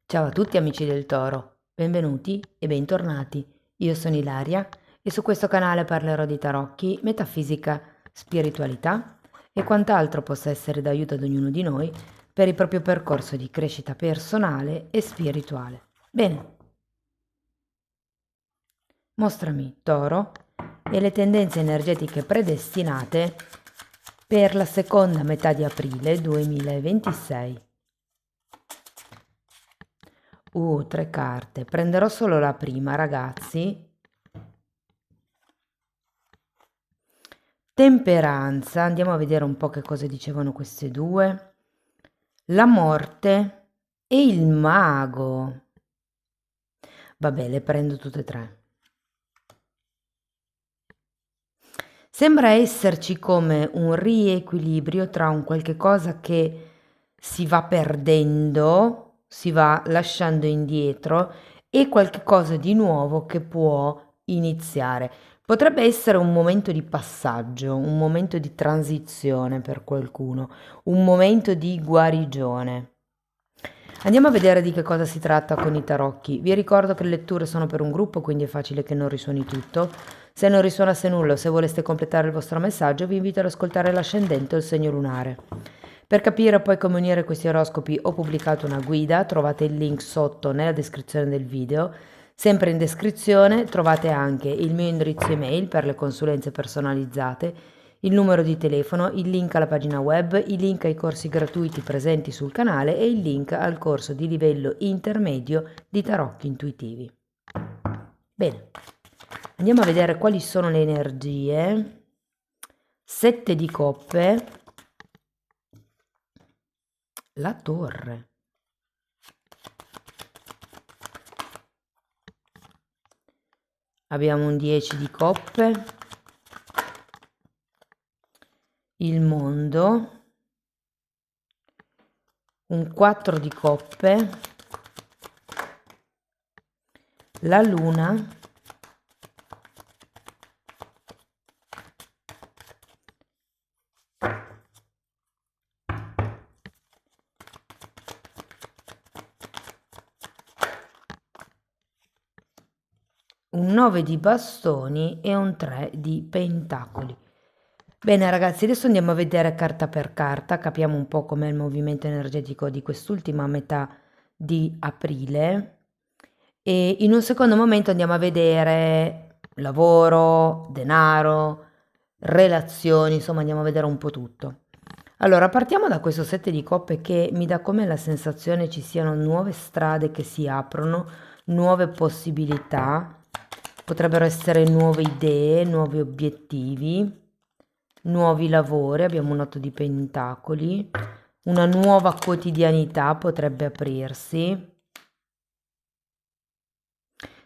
Ciao a tutti amici del Toro, benvenuti e bentornati. Io sono Ilaria e su questo canale parlerò di tarocchi, metafisica, spiritualità e quant'altro possa essere d'aiuto ad ognuno di noi per il proprio percorso di crescita personale e spirituale. Bene, mostrami Toro e le tendenze energetiche predestinate per la seconda metà di aprile 2026. Tre carte. Prenderò solo la prima, ragazzi. Temperanza, andiamo a vedere un po' che cosa dicevano queste due. La morte e il mago. Vabbè, le prendo tutte e tre. Sembra esserci come un riequilibrio tra un qualche cosa che si va perdendo, si va lasciando indietro e qualche cosa di nuovo che può iniziare. Potrebbe essere un momento di passaggio, un momento di transizione per qualcuno, un momento di guarigione. Andiamo a vedere di che cosa si tratta con i tarocchi. Vi ricordo che le letture sono per un gruppo, quindi è facile che non risuoni tutto. Se non risuonasse nulla o se voleste completare il vostro messaggio, vi invito ad ascoltare l'ascendente o il segno lunare. Per capire poi come unire questi oroscopi ho pubblicato una guida, trovate il link sotto nella descrizione del video. Sempre in descrizione trovate anche il mio indirizzo email per le consulenze personalizzate, il numero di telefono, il link alla pagina web, i link ai corsi gratuiti presenti sul canale e il link al corso di livello intermedio di tarocchi intuitivi. Bene, andiamo a vedere quali sono le energie. 7 di coppe, la torre. Abbiamo un 10 di coppe, il mondo, un 4 di coppe, la luna, un 9 di bastoni e un 3 di pentacoli. Bene ragazzi, adesso andiamo a vedere carta per carta, capiamo un po' com'è il movimento energetico di quest'ultima metà di aprile e in un secondo momento andiamo a vedere lavoro, denaro, relazioni, insomma andiamo a vedere un po' tutto. Allora, partiamo da questo 7 di coppe che mi dà come la sensazione ci siano nuove strade che si aprono, nuove possibilità, potrebbero essere nuove idee, nuovi obiettivi, nuovi lavori, abbiamo un 8 di pentacoli, una nuova quotidianità potrebbe aprirsi.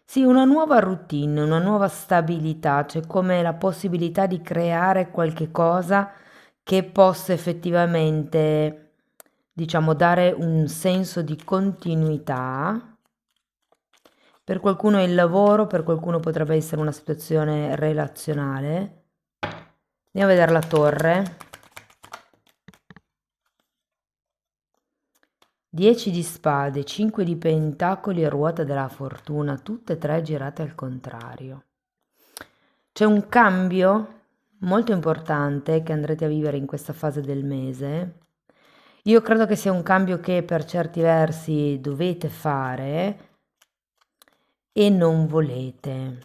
Sì, una nuova routine, una nuova stabilità, c'è come la possibilità di creare qualche cosa che possa effettivamente, diciamo, dare un senso di continuità. Per qualcuno è il lavoro, per qualcuno potrebbe essere una situazione relazionale. Andiamo a vedere la torre. 10 di spade, 5 di pentacoli e ruota della fortuna, tutte e tre girate al contrario. C'è un cambio molto importante che andrete a vivere in questa fase del mese. Io credo che sia un cambio che per certi versi dovete fare e non volete.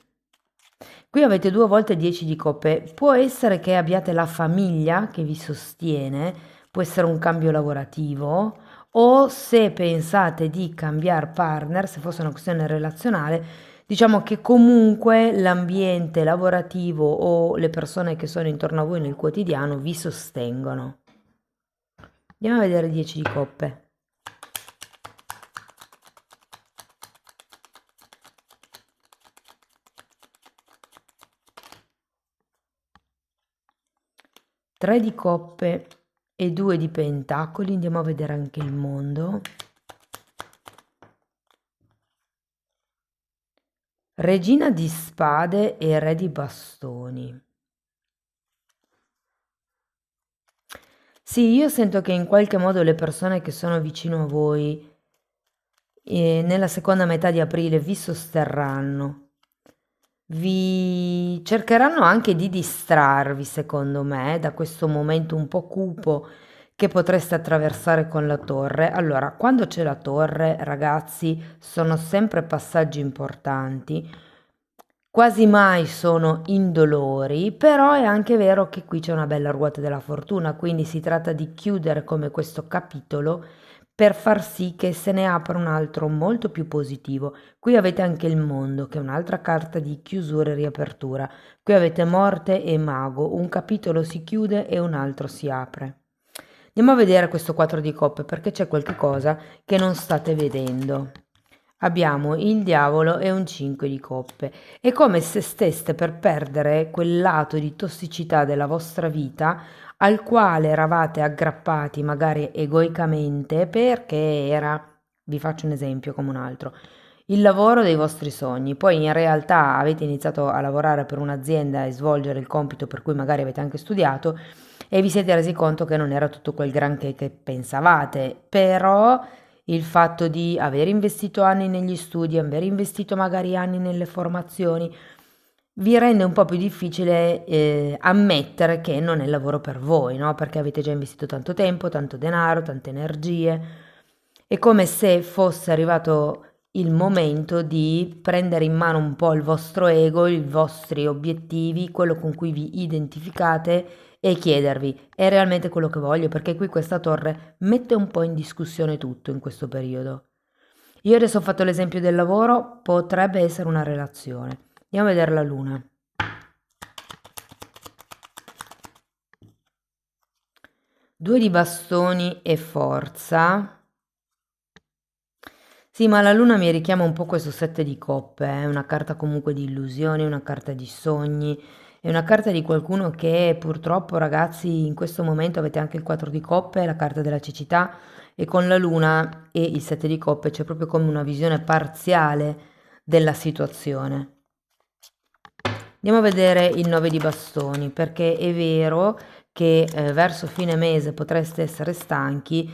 Qui avete due volte 10 di coppe. Può essere che abbiate la famiglia che vi sostiene, può essere un cambio lavorativo o se pensate di cambiare partner, se fosse una questione relazionale, diciamo che comunque l'ambiente lavorativo o le persone che sono intorno a voi nel quotidiano vi sostengono. Andiamo a vedere 10 di coppe. Tre di coppe e 2 di pentacoli, andiamo a vedere anche il mondo. Regina di spade e re di bastoni. Sì, io sento che in qualche modo le persone che sono vicino a voi e nella seconda metà di aprile vi sosterranno. Vi cercheranno anche di distrarvi, secondo me, da questo momento un po' cupo che potreste attraversare con la torre. Allora, quando c'è la torre, ragazzi, sono sempre passaggi importanti. Quasi mai sono indolori, però è anche vero che qui c'è una bella ruota della fortuna, quindi si tratta di chiudere come questo capitolo per far sì che se ne apra un altro molto più positivo. Qui avete anche il mondo, che è un'altra carta di chiusura e riapertura. Qui avete morte e mago, un capitolo si chiude e un altro si apre. Andiamo a vedere questo 4 di coppe perché c'è qualche cosa che non state vedendo. Abbiamo il diavolo e un 5 di coppe. È come se steste per perdere quel lato di tossicità della vostra vita al quale eravate aggrappati magari egoicamente perché era, vi faccio un esempio come un altro, il lavoro dei vostri sogni. Poi in realtà avete iniziato a lavorare per un'azienda e svolgere il compito per cui magari avete anche studiato e vi siete resi conto che non era tutto quel granché che pensavate, però il fatto di aver investito anni negli studi, aver investito magari anni nelle formazioni, vi rende un po' più difficile ammettere che non è il lavoro per voi, no? Perché avete già investito tanto tempo, tanto denaro, tante energie. È come se fosse arrivato il momento di prendere in mano un po' il vostro ego, i vostri obiettivi, quello con cui vi identificate e chiedervi, è realmente quello che voglio? Perché qui questa torre mette un po' in discussione tutto in questo periodo. Io adesso ho fatto l'esempio del lavoro, potrebbe essere una relazione. Andiamo a vedere la luna. Due di bastoni e forza. Sì, ma la luna mi richiama un po' questo sette di coppe, è una carta comunque di illusioni, una carta di sogni, è una carta di qualcuno che purtroppo, ragazzi, in questo momento avete anche il 4 di coppe, la carta della cecità, e con la luna e il sette di coppe c'è proprio come una visione parziale della situazione. Andiamo a vedere il 9 di bastoni, perché è vero che verso fine mese potreste essere stanchi,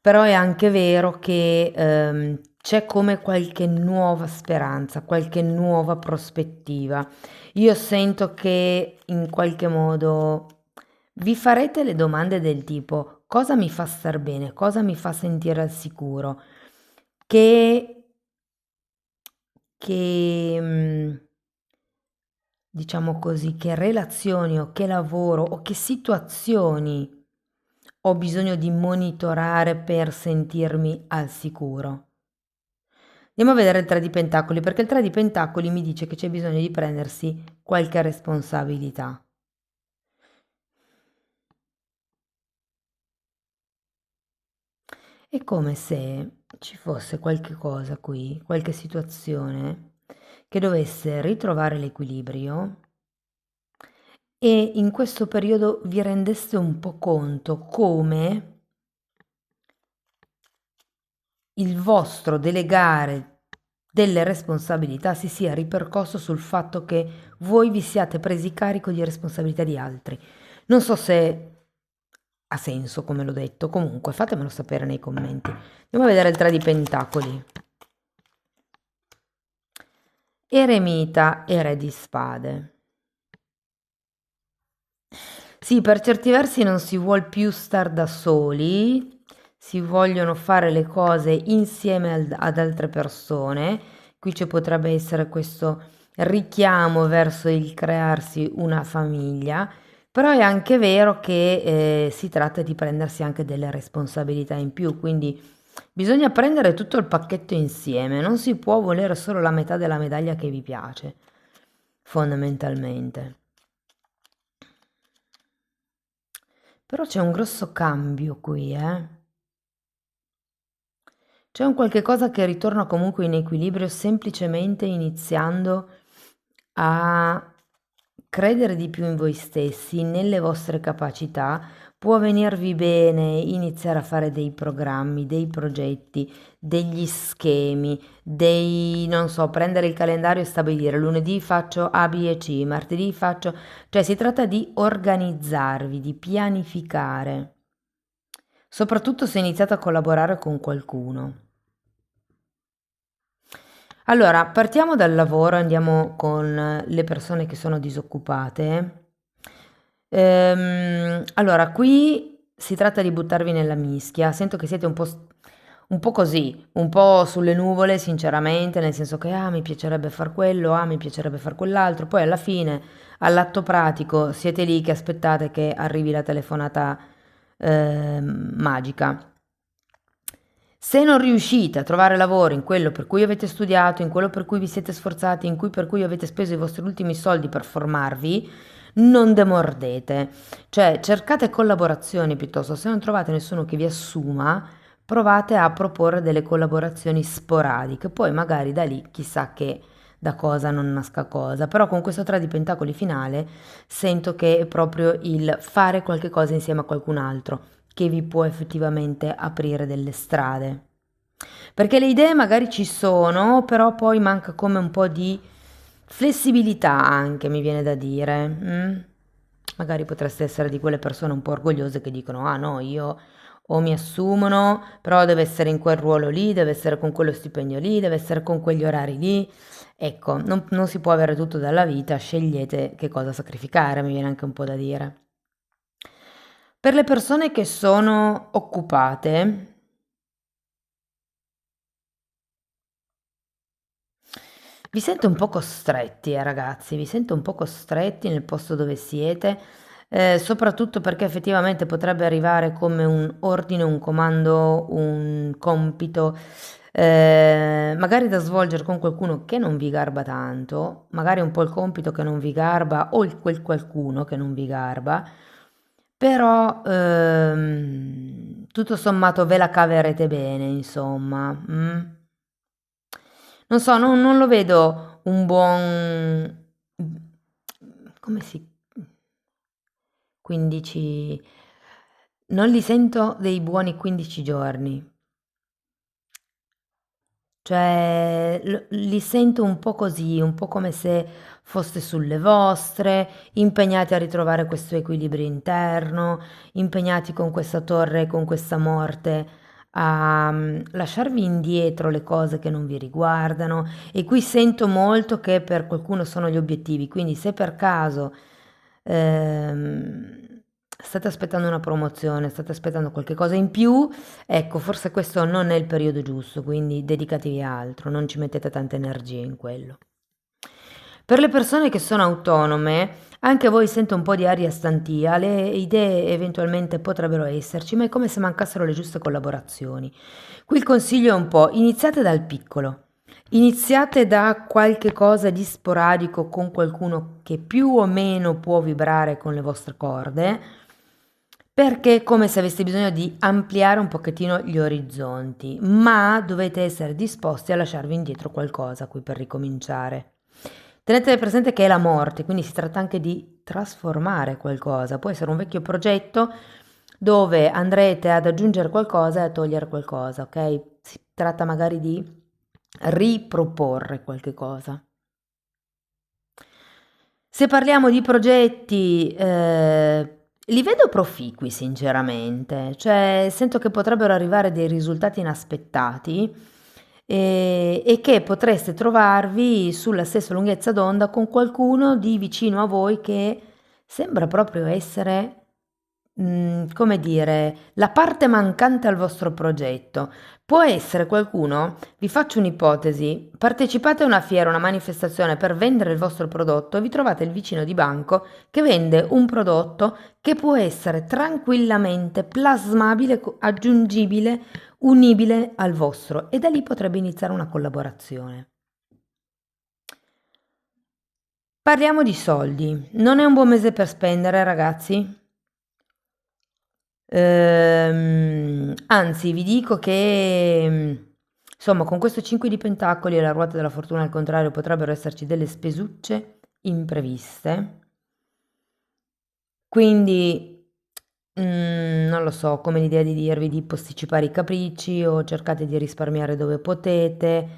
però è anche vero che c'è come qualche nuova speranza, qualche nuova prospettiva. Io sento che in qualche modo vi farete le domande del tipo cosa mi fa star bene, cosa mi fa sentire al sicuro, che, che diciamo così, che relazioni o che lavoro o che situazioni ho bisogno di monitorare per sentirmi al sicuro. Andiamo a vedere il 3 di Pentacoli, perché il 3 di Pentacoli mi dice che c'è bisogno di prendersi qualche responsabilità. È come se ci fosse qualche cosa qui, qualche situazione che dovesse ritrovare l'equilibrio e in questo periodo vi rendeste un po' conto come il vostro delegare delle responsabilità si sia ripercosso sul fatto che voi vi siate presi carico di responsabilità di altri. Non so se ha senso come l'ho detto, comunque fatemelo sapere nei commenti. Andiamo a vedere il 3 di Pentacoli. Eremita e Re di Spade. Sì, per certi versi non si vuol più star da soli, si vogliono fare le cose insieme ad altre persone. Qui ci potrebbe essere questo richiamo verso il crearsi una famiglia, però è anche vero che si tratta di prendersi anche delle responsabilità in più, quindi bisogna prendere tutto il pacchetto insieme, non si può volere solo la metà della medaglia che vi piace, fondamentalmente. Però c'è un grosso cambio qui, eh. C'è un qualche cosa che ritorna comunque in equilibrio semplicemente iniziando a credere di più in voi stessi, nelle vostre capacità. Può venirvi bene iniziare a fare dei programmi, dei progetti, degli schemi, dei, non so, prendere il calendario e stabilire lunedì faccio A, B e C, martedì faccio, cioè si tratta di organizzarvi, di pianificare. Soprattutto se iniziate a collaborare con qualcuno. Allora, partiamo dal lavoro, andiamo con le persone che sono disoccupate. Allora, qui si tratta di buttarvi nella mischia. Sento che siete un po' così, un po' sulle nuvole, sinceramente, nel senso che mi piacerebbe far quello, mi piacerebbe far quell'altro. Poi alla fine, all'atto pratico, siete lì che aspettate che arrivi la telefonata magica. Se non riuscite a trovare lavoro in quello per cui avete studiato, in quello per cui vi siete sforzati, in cui per cui avete speso i vostri ultimi soldi per formarvi, non demordete. Cioè, cercate collaborazioni piuttosto. Se non trovate nessuno che vi assuma, provate a proporre delle collaborazioni sporadiche. Poi magari da lì chissà che da cosa non nasca cosa. Però con questo 3 di pentacoli finale sento che è proprio il fare qualche cosa insieme a qualcun altro che vi può effettivamente aprire delle strade. Perché le idee magari ci sono, però poi manca come un po' di flessibilità anche, mi viene da dire. Magari potreste essere di quelle persone un po' orgogliose che dicono, ah no, io o mi assumono, però deve essere in quel ruolo lì, deve essere con quello stipendio lì, deve essere con quegli orari lì. Ecco, non si può avere tutto dalla vita, scegliete che cosa sacrificare, mi viene anche un po' da dire. Per le persone che sono occupate, vi sento un po' costretti, ragazzi, vi sento un po' costretti nel posto dove siete, soprattutto perché effettivamente potrebbe arrivare come un ordine, un comando, un compito, magari da svolgere con qualcuno che non vi garba tanto, magari un po' il compito che non vi garba o quel qualcuno che non vi garba, però tutto sommato ve la caverete bene, insomma. Non so, non lo vedo un buon... Come si... 15... Non li sento dei buoni 15 giorni. Cioè, li sento un po' così, un po' come se foste sulle vostre, impegnati a ritrovare questo equilibrio interno, impegnati con questa torre, con questa morte, a lasciarvi indietro le cose che non vi riguardano. E qui sento molto che per qualcuno sono gli obiettivi, quindi se per caso ehm, state aspettando una promozione, state aspettando qualche cosa in più, ecco, forse questo non è il periodo giusto, quindi dedicatevi a altro, non ci mettete tante energie in quello. Per le persone che sono autonome, anche voi sente un po' di aria stantia, le idee eventualmente potrebbero esserci, ma è come se mancassero le giuste collaborazioni. Qui il consiglio è un po', iniziate dal piccolo. Iniziate da qualche cosa di sporadico con qualcuno che più o meno può vibrare con le vostre corde, perché è come se aveste bisogno di ampliare un pochettino gli orizzonti, ma dovete essere disposti a lasciarvi indietro qualcosa qui per ricominciare. Tenete presente che è la morte, quindi si tratta anche di trasformare qualcosa. Può essere un vecchio progetto dove andrete ad aggiungere qualcosa e a togliere qualcosa, ok? Si tratta magari di riproporre qualche cosa. Se parliamo di progetti, li vedo proficui sinceramente, cioè sento che potrebbero arrivare dei risultati inaspettati e che potreste trovarvi sulla stessa lunghezza d'onda con qualcuno di vicino a voi che sembra proprio essere, come dire, la parte mancante al vostro progetto. Può essere qualcuno, vi faccio un'ipotesi, partecipate a una fiera, una manifestazione per vendere il vostro prodotto e vi trovate il vicino di banco che vende un prodotto che può essere tranquillamente plasmabile, aggiungibile, unibile al vostro e da lì potrebbe iniziare una collaborazione. Parliamo di soldi. Non è un buon mese per spendere, ragazzi? Anzi, vi dico che, insomma, con questo 5 di pentacoli e la ruota della fortuna al contrario potrebbero esserci delle spesucce impreviste. Quindi, non lo so, come l'idea di dirvi di posticipare i capricci o cercate di risparmiare dove potete,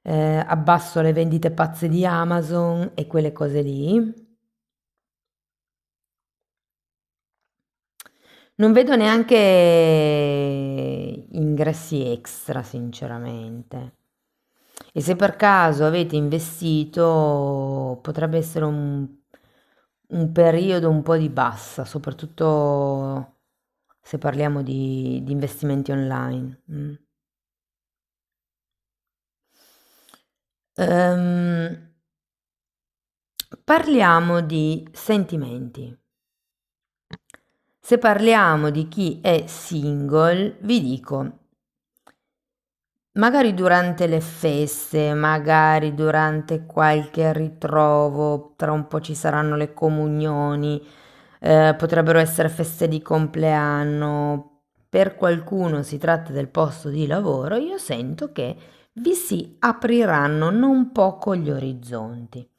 abbasso le vendite pazze di Amazon e quelle cose lì. Non vedo neanche ingressi extra, sinceramente. E se per caso avete investito, potrebbe essere un periodo un po' di bassa, soprattutto se parliamo di investimenti online. Ehm, Parliamo di sentimenti. Se parliamo di chi è single, vi dico, magari durante le feste, magari durante qualche ritrovo, tra un po' ci saranno le comunioni, potrebbero essere feste di compleanno, per qualcuno si tratta del posto di lavoro, io sento che vi si apriranno non poco gli orizzonti.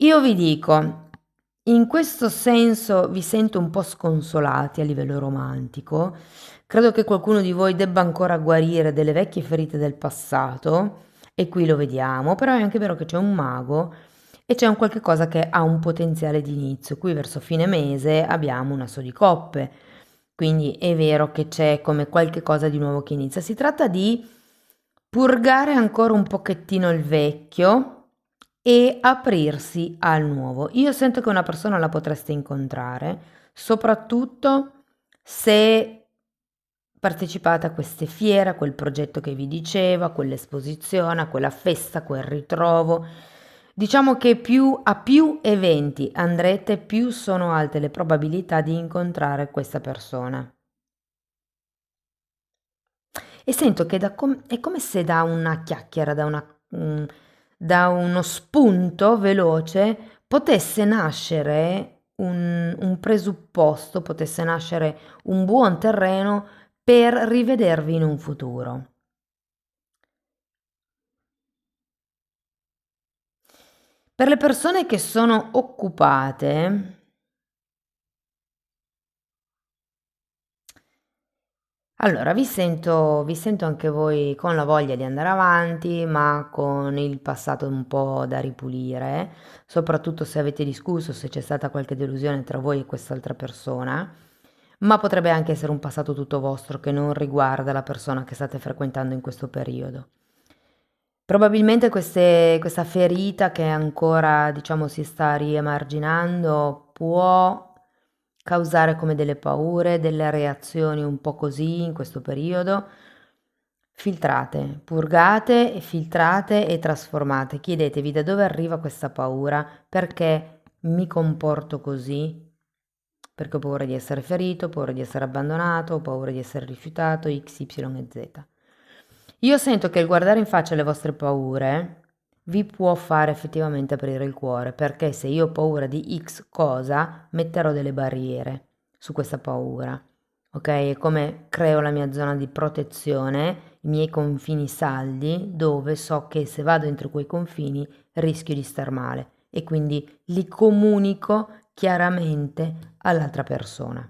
Io vi dico, in questo senso vi sento un po' sconsolati a livello romantico. Credo che qualcuno di voi debba ancora guarire delle vecchie ferite del passato, e qui lo vediamo, però è anche vero che c'è un mago e c'è un qualche cosa che ha un potenziale di inizio. Qui verso fine mese abbiamo un asso di coppe, quindi è vero che c'è come qualche cosa di nuovo che inizia. Si tratta di purgare ancora un pochettino il vecchio e aprirsi al nuovo. Io sento che una persona la potreste incontrare, soprattutto se partecipate a queste fiere, a quel progetto che vi dicevo, a quell'esposizione, a quella festa, a quel ritrovo. Diciamo che a più eventi andrete, più sono alte le probabilità di incontrare questa persona. E sento che è come se da una chiacchiera, da uno spunto veloce, potesse nascere un presupposto, potesse nascere un buon terreno per rivedervi in un futuro. Per le persone che sono occupate, allora, vi sento anche voi con la voglia di andare avanti, ma con il passato un po' da ripulire, soprattutto se avete discusso, se c'è stata qualche delusione tra voi e quest'altra persona, ma potrebbe anche essere un passato tutto vostro che non riguarda la persona che state frequentando in questo periodo. Probabilmente questa ferita che ancora, diciamo, si sta riemarginando può causare come delle paure, delle reazioni un po' così in questo periodo. Filtrate, purgate, filtrate e trasformate. Chiedetevi da dove arriva questa paura, perché mi comporto così, perché ho paura di essere ferito, ho paura di essere abbandonato, ho paura di essere rifiutato, X, Y e Z. Io sento che il guardare in faccia le vostre paure vi può fare effettivamente aprire il cuore, perché se io ho paura di X cosa, metterò delle barriere su questa paura, ok? È come creo la mia zona di protezione, i miei confini saldi, dove so che se vado entro quei confini rischio di star male e quindi li comunico chiaramente all'altra persona.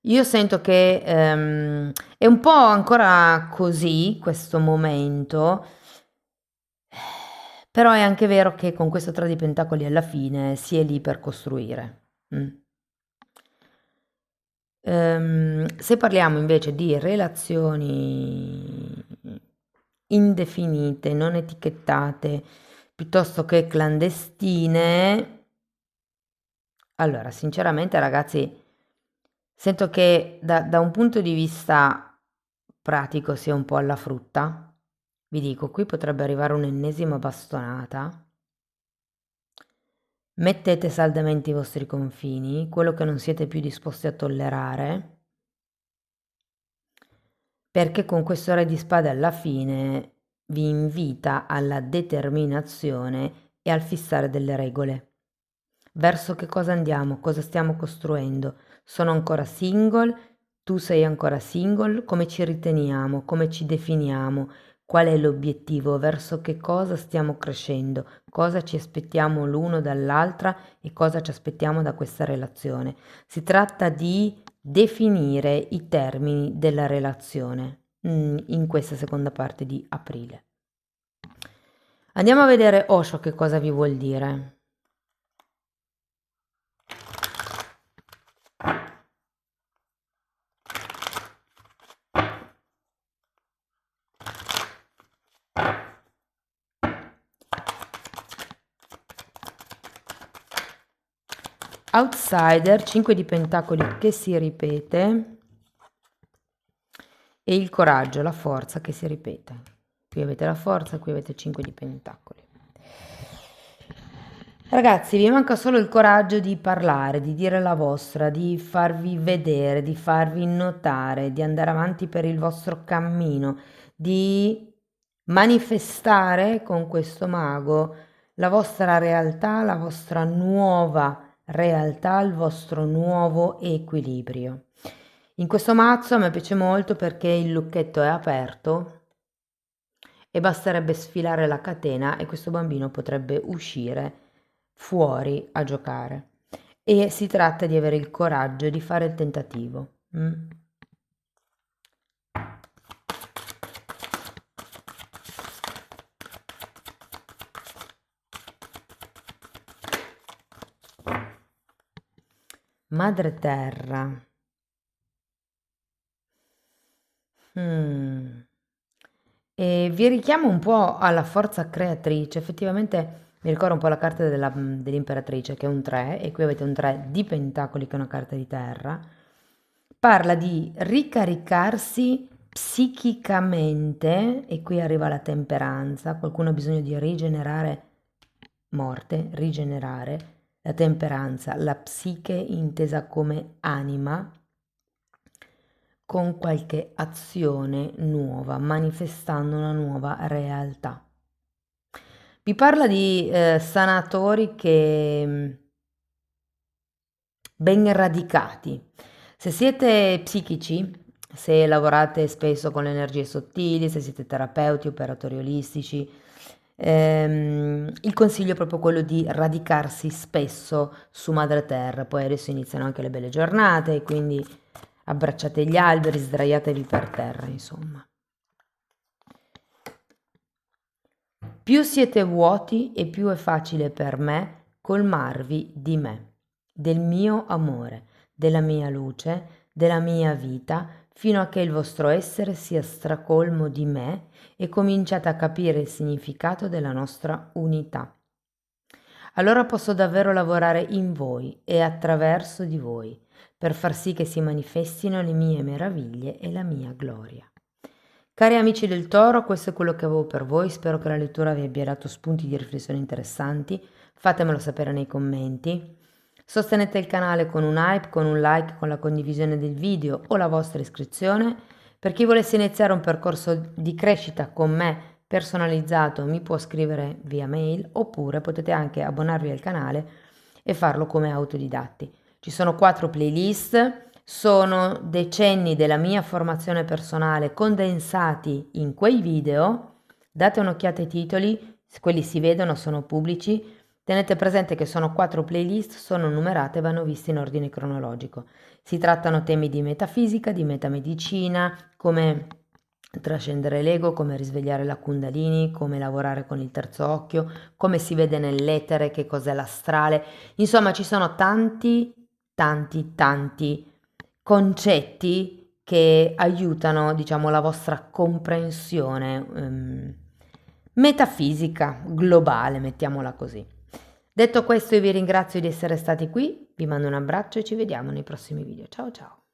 Io sento che è un po' ancora così questo momento, però è anche vero che con questo 3 di pentacoli alla fine si è lì per costruire. Se parliamo invece di relazioni indefinite, non etichettate, piuttosto che clandestine, allora sinceramente ragazzi, sento che da un punto di vista pratico sia un po' alla frutta. Vi dico, qui potrebbe arrivare un'ennesima bastonata. Mettete saldamente i vostri confini, quello che non siete più disposti a tollerare, perché con questo Re di Spade alla fine vi invita alla determinazione e al fissare delle regole. Verso che cosa andiamo? Cosa stiamo costruendo? Sono ancora single? Tu sei ancora single? Come ci riteniamo? Come ci definiamo? Qual è l'obiettivo? Verso che cosa stiamo crescendo? Cosa ci aspettiamo l'uno dall'altra e cosa ci aspettiamo da questa relazione? Si tratta di definire i termini della relazione in questa seconda parte di aprile. Andiamo a vedere Osho che cosa vi vuol dire. Outsider, 5 di pentacoli che si ripete e il coraggio, la forza che si ripete. Qui avete la forza, qui avete 5 di pentacoli. Ragazzi, vi manca solo il coraggio di parlare, di dire la vostra, di farvi vedere, di farvi notare, di andare avanti per il vostro cammino, di manifestare con questo mago la vostra realtà, la vostra nuova realtà, il vostro nuovo equilibrio. In questo mazzo a me piace molto perché il lucchetto è aperto e basterebbe sfilare la catena e questo bambino potrebbe uscire fuori a giocare. E si tratta di avere il coraggio di fare il tentativo. Madre Terra. E vi richiamo un po' alla forza creatrice. Effettivamente mi ricorda un po' la carta dell'imperatrice, che è un 3, e qui avete un 3 di pentacoli, che è una carta di terra. Parla di ricaricarsi psichicamente, e qui arriva la temperanza. Qualcuno ha bisogno di rigenerare morte, rigenerare la temperanza, la psiche intesa come anima, con qualche azione nuova, manifestando una nuova realtà. Vi parla di sanatori che ben radicati. Se siete psichici, se lavorate spesso con le energie sottili, se siete terapeuti, operatori olistici, il consiglio è proprio quello di radicarsi spesso su madre terra. Poi adesso iniziano anche le belle giornate, quindi abbracciate gli alberi, sdraiatevi per terra, insomma. Più siete vuoti e più è facile per me colmarvi di me, del mio amore, della mia luce, della mia vita, fino a che il vostro essere sia stracolmo di me e cominciate a capire il significato della nostra unità. Allora posso davvero lavorare in voi e attraverso di voi, per far sì che si manifestino le mie meraviglie e la mia gloria. Cari amici del Toro, questo è quello che avevo per voi, spero che la lettura vi abbia dato spunti di riflessione interessanti, fatemelo sapere nei commenti. Sostenete il canale con un hype, con un like, con la condivisione del video o la vostra iscrizione. Per chi volesse iniziare un percorso di crescita con me personalizzato mi può scrivere via mail, oppure potete anche abbonarvi al canale e farlo come autodidatti. Ci sono 4 playlist, sono decenni della mia formazione personale condensati in quei video. Date un'occhiata ai titoli, quelli si vedono, sono pubblici. Tenete presente che sono 4 playlist, sono numerate e vanno viste in ordine cronologico. Si trattano temi di metafisica, di metamedicina, come trascendere l'ego, come risvegliare la Kundalini, come lavorare con il terzo occhio, come si vede nell'etere, che cos'è l'astrale. Insomma, ci sono tanti concetti che aiutano, diciamo, la vostra comprensione metafisica globale, mettiamola così. Detto questo, io vi ringrazio di essere stati qui, vi mando un abbraccio e ci vediamo nei prossimi video. Ciao ciao!